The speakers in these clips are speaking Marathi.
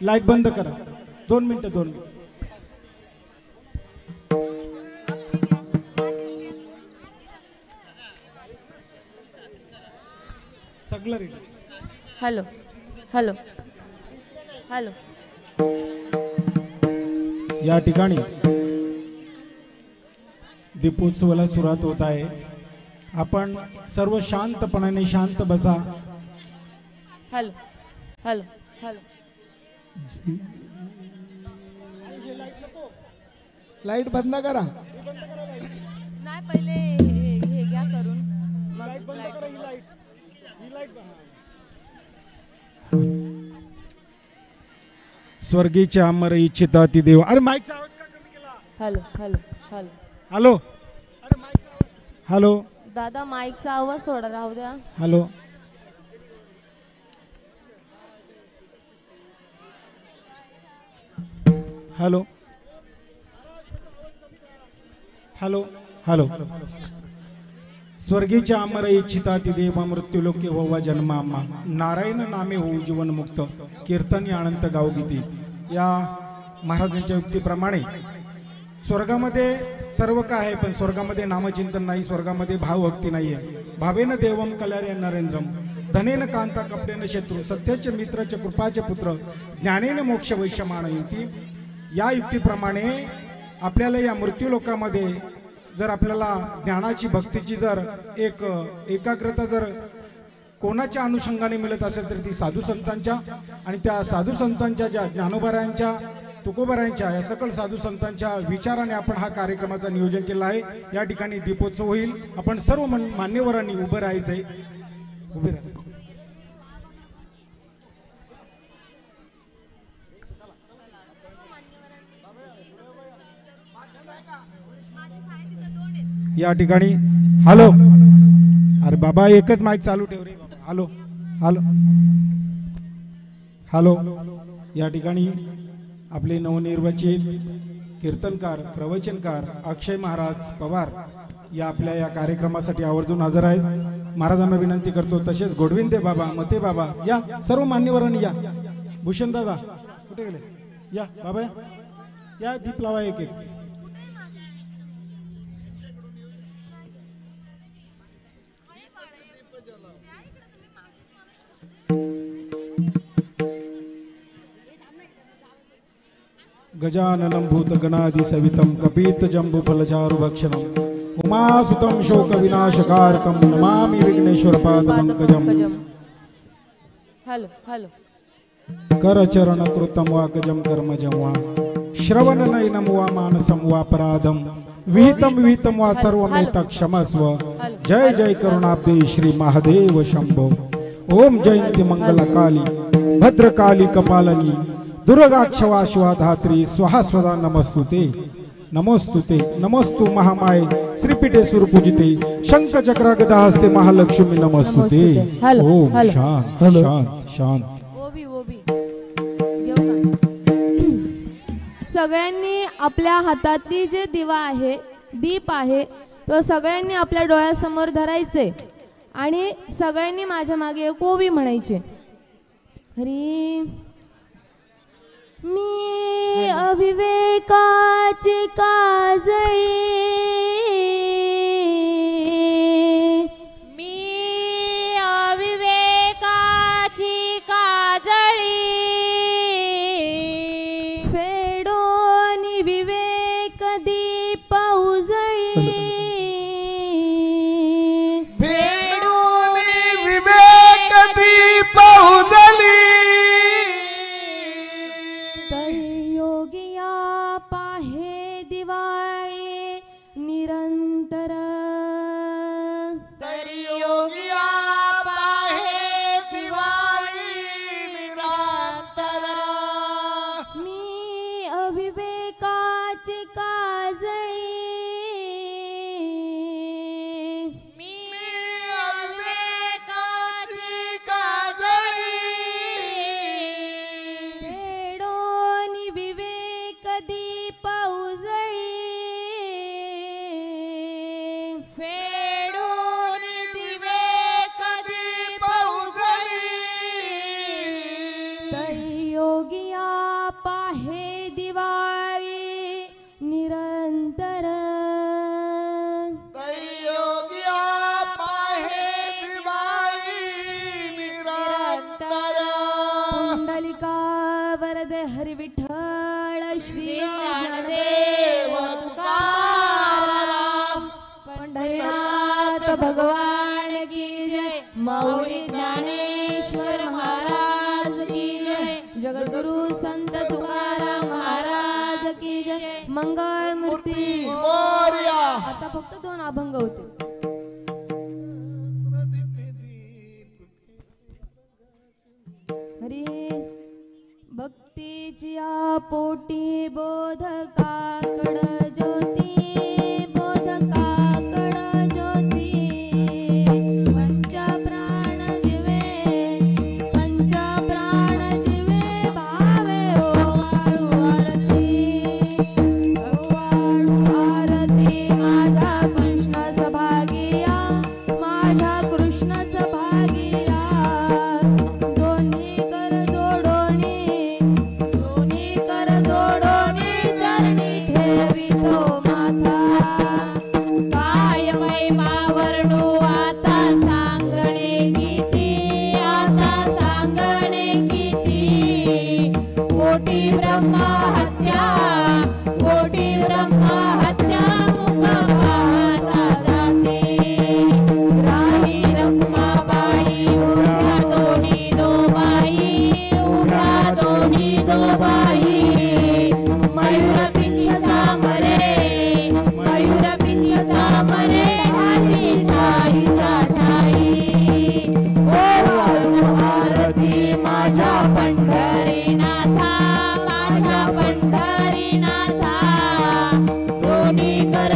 लाईट बंद करा. 2 मिनिटं 2 मिनिटं. सगळं रेडी. Hello hello hello. या ठिकाणी दीपोत्सवाला सुरुवात होत आहे. आपण सर्व शांतपणाने शांत बसा. Hello hello hello. लाईट बंद करा. नाही पहिले हे घ्या करून मग स्वर्गीचे अमर इच्छिता ती देव. अरे माईकचा आवाज का कमी केला? Hello hello hello hello. अरे माईकचा आवाज. हॅलो दादा माईकचा आवाज थोडा राहू द्या. हॅलो. Hello hello hello. स्वर्गीच्या अमर इच्छिता ती देव मृत्यूलोके होवा जन्मामा नारायण नामे होऊ जीवन मुक्त कीर्तनी अनंत गावगीती. या महाराजांच्या युक्तीप्रमाणे स्वर्गामध्ये सर्व काय आहे पण स्वर्गामध्ये नामचिंतन नाही. स्वर्गामध्ये भावभक्ती नाहीये. भावेन देवम कल्यार्य नरेंद्रम धनेन कांता कपडेन शत्रू सत्याचे मित्राचे कृपाचे पुत्र ज्ञानेन मोक्ष वैश्यमानयुक्ती. या युक्तीप्रमाणे आपल्याला या मृत्यूलोकामध्ये जर आपल्याला ज्ञानाची भक्तीची जर एकाग्रता जर कोणाच्या अनुषंगाने मिळत असेल तर ती साधू संतांच्या आणि त्या साधू संतांच्या ज्या ज्ञानोबारायांच्या तुकोबारायांच्या या सकल साधू संतांच्या विचाराने आपण हा कार्यक्रमाचं नियोजन केलं आहे. या ठिकाणी दीपोत्सव होईल. आपण सर्व मान्यवरांनी उभं राहायचंय. उभे राहा. या ठिकाणी हॅलो. अरे बाबा एकच माईक चालू ठेव रे. Hello hello hello. या ठिकाणी आपले नवनिर्वाचित कीर्तनकार प्रवचनकार अक्षय महाराज पवार या आपल्या या कार्यक्रमासाठी आवर्जून हजर आहेत. महाराजांना विनंती करतो. तसेच गोडविंदे बाबा मते बाबा या सर्व मान्यवरांनी या. भूषण दादा कुठे गेले? या बाबा या. दीप लावा एक एक. गजाननं भूतगणादि सवितं कपीत जम्बू फलचारु भक्षणं उमासुतं शोक विनाशकारकं नमामि विघ्नेश्वर पाद पंकजं. Hello hello. करचरण कृतं वाकजं कर्मजं वा श्रवण नयनं वा मानसं वा अपराधं विहितं विहितं वा सर्वमेतत् क्षमस्व. जय जय करुणाब्दे श्री महादेव शंभो. ओम जयंती मंगलकाली भद्रकाली कपालनी दुर्गाक्षवाश्वाधात्री स्वाहा स्वदा नमस्तुते नमोस्तुते नमस्तु महामाये श्रीपीठे सुरपूजिते शंख चक्र गदा हस्ते महालक्ष्मी नमस्तुते. ओम शांत शांत शांत. ओबी ओबी घेऊ का? सगळ्यांनी आपल्या हातातली जे दिवा आहे दीप आहे तो सगळ्यांनी आपल्या डोळ्यासमोर धरायचे आणि सगळ्यांनी माझ्या मागे एक ओवी म्हणायची. हरी मी अविवेकाची काजळी मी अविवेकाची काजळी फेडोनी विवेक दीप उजळी फेडूनी विवेक दीप उजळी योगिया पाहे दिवाळी योगिया पाहे दिवाळी निरंतर योगिया पाहे दिवाळी निरंतर पुंडलिका वरदे हरी विठ्ठल श्री ज्ञानदेव तुकाराम पंढरीनाथ भगवान की जय माऊली ज्ञानेश्वर महाराज की जय जगद्गुरु संत तुकाराम महाराज की जय मंगळ मूर्ती मोरया आता फक्त 2 अभंग होते. हरी भक्तीची पोटी बोधकाकड ज्योती बोधकाकड ज्योती पंच प्राण जीवे भावे ओवाळू आरती माझा कृष्ण सभागिया माझा कृष्ण सभागिया दोन्ही कर जोडोनी चरणी ठेवितो माथा काय महिमा वर्णू आता सांगणे किती कोटी ब्रह्मा हत्या मुख पाहता जाते राणी रखुमाबाई उभ्या दोन्ही दो बाई मयूर पिंच मरे ठाईच्या ठाई ओ आरती माझ्या पंढरीनाथा दोन्ही कर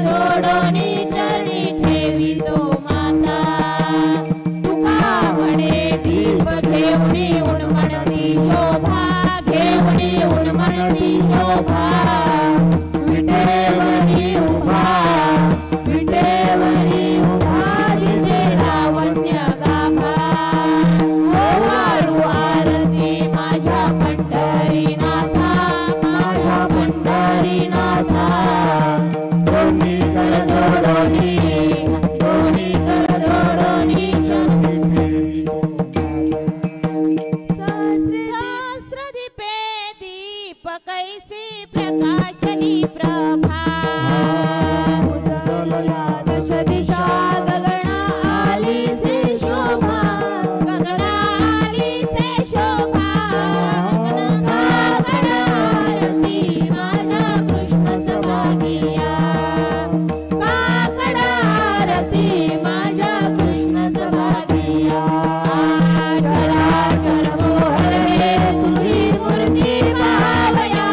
जोडोनी चरणी ठेवितो माता तुका म्हणे दीप घेऊनी उन्मळती शोभा विटेवरी उभा दिसे लावण्य गाभा ओवाळू आरती माझ्या पंढरीनाथा दोन्ही कर जोडोनी चरणी ठेवितो सहस्रदीपे दीप कैसी प्रकाशनी प्रभा दश दिशा गगना आली से शोभा आरती माझा कृष्ण सभागिया आरती माझा कृष्ण सभागिया चराचर मोहरे तुझी मूर्ती पावया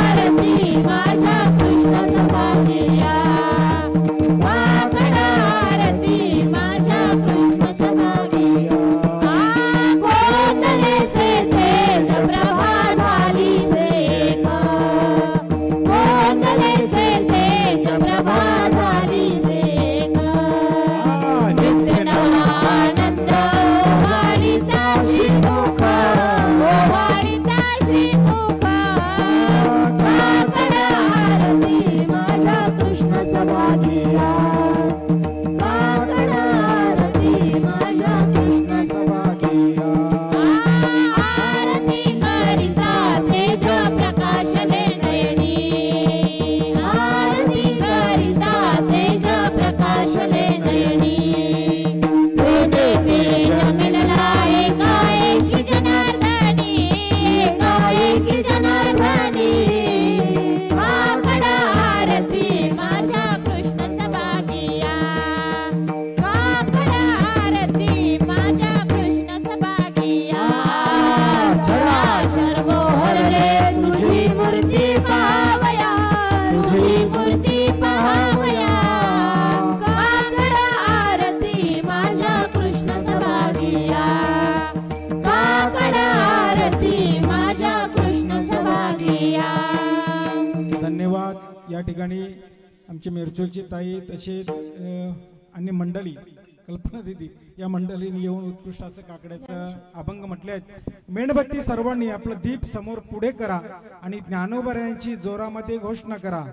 आरती माझा कृष्ण सभागिया आरती माझा कृष्ण सभागिया गोंधळे से तेज प्रभा झाली से नित्य नवानंद वारिता श्रीमुख आरती माझ्या कृष्ण सभागिया आरती माझ्या कृष्ण सभागिया आरती करिता तेज प्रकाशले नयनी तेज मिळला एकाएकी जनार्दनी काकडा आरती माझ्या कृष्ण सभागिया चराचर मोहरले तुझी मूर्ती पावया काकडा आरती माझ्या कृष्ण सभागिया धन्यवाद. या ठिकाणी आमची मिरचूरची ताई तसेच अन्य मंडळी कल्पना दिदी या मंडळीने येऊन उत्कृष्ट असं काकड्याचं अभंग म्हटले आहेत. मेणबत्ती सर्वांनी आपलं दीप समोर पुढे करा आणि ज्ञानोबऱ्यांची जोरामध्ये घोषणा करा.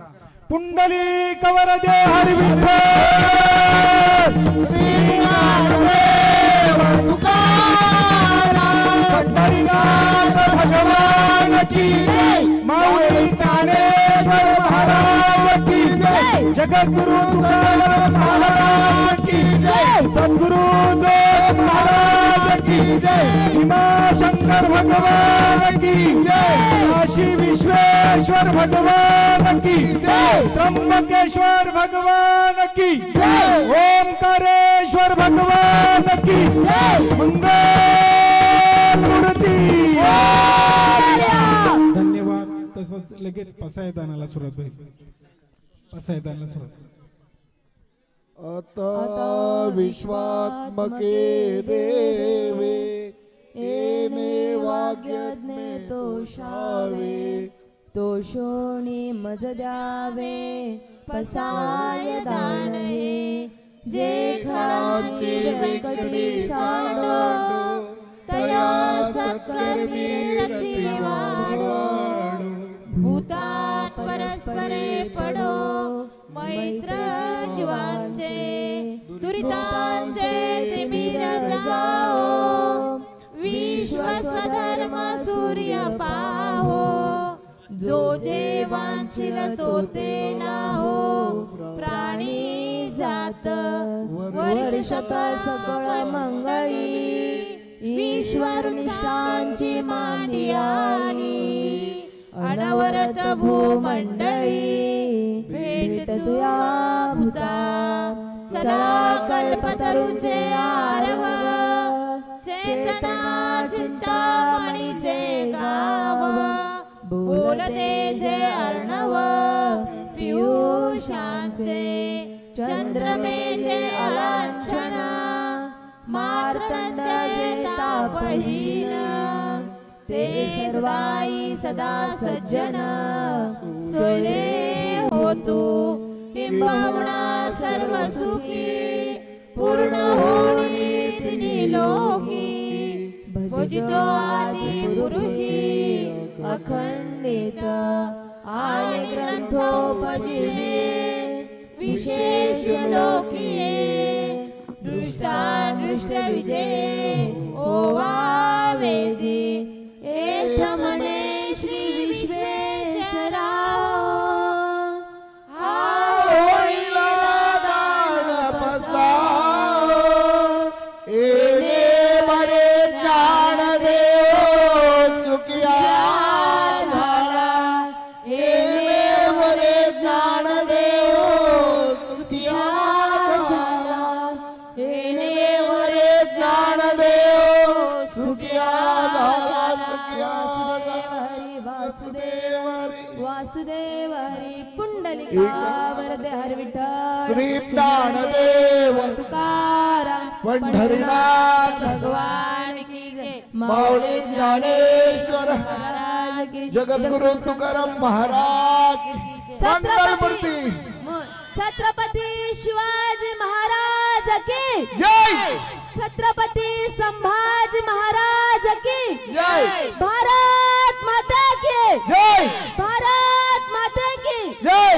पुंडली कवर दे हरी पंढरीनाथ भगवान की माऊली ज्ञानेश्वर महाराज की जगद्गुरु तुकाराम महाराज की सद्गुरु जोत महाराज की भीमाशंकर भगवान की काशी विश्वेश्वर भगवान की त्र्यंबकेश्वर भगवान की ओमकारेश्वर भगवान की मंगल मूर्ती. धन्यवाद. तसंच लगेच पसायदानाला सुरुवात होईल. पसायदानाला सुरुवात. आता विश्वात्मके देवे एमे वाग्यज्ञे तोषावे तोषोणी मज द्यावे पसाय दानये जे खळांची व्यंकटी सांडो तया सत्कर्मी रती वाढो भूतात परस्परे पडो मैत्र जीवांचे दुरितांचे तिमिर जाओ विश्व स्वधर्म सूर्य पाहो जो जे वांछिल तो ते नाहो प्राणी जात वर्ष सकळ मंगळी विश्ववृष्टांची मांडियानी अनवरत भूमंडळी भेट तुया भूता सदा कल्पतरुचे आरव चेतना चिंतामणीचे गाव बोलते जे अर्णव पियुषांचे चंद्रमेचे अलांछन मार्तंड तापहीन ते सर्वाई सदा सज्जन सोयरे होतो किंबहुना सर्व सुखी पूर्ण होणी तिन्ही लोकी भजितो आदि पुरुषी अखंडित आणि ग्रंथोपजीवे विशेष लोकीये दृष्ट विजय ओवा वेदी एथ म्हणे श्री विश्वेश्वराव होईला दान पसाव एने बरे ज्ञान देव सुखिया झाला एने बरे ज्ञान देव सुखिया झाला एने बरे ज्ञान देव सुखिया झाला सुखिया हरी वासुदेव वासुदेव हरी पुंडलिका वरदे हर विठ्ठल श्री ज्ञानदेव तुकाराम पंढरीनाथ भगवान की जय माऊली ज्ञानेश्वर महाराज की जगद्गुरु तुकाराम महाराज मंगल मूर्ती छत्रपती शिवाजी महाराज की जय छत्रपती संभाजी महाराज की जय भारत माता की जय भारत माता की जय.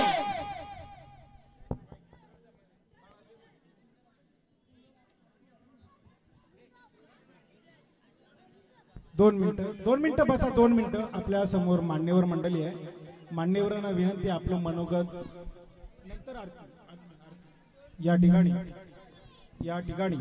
दोन मिनिटं बसा. 2 मिनिटं. आपल्या समोर मान्यवर मंडळी आहे. मान्यवरांना विनंती आपलं मनोगत नंतर आरती. या ठिकाणी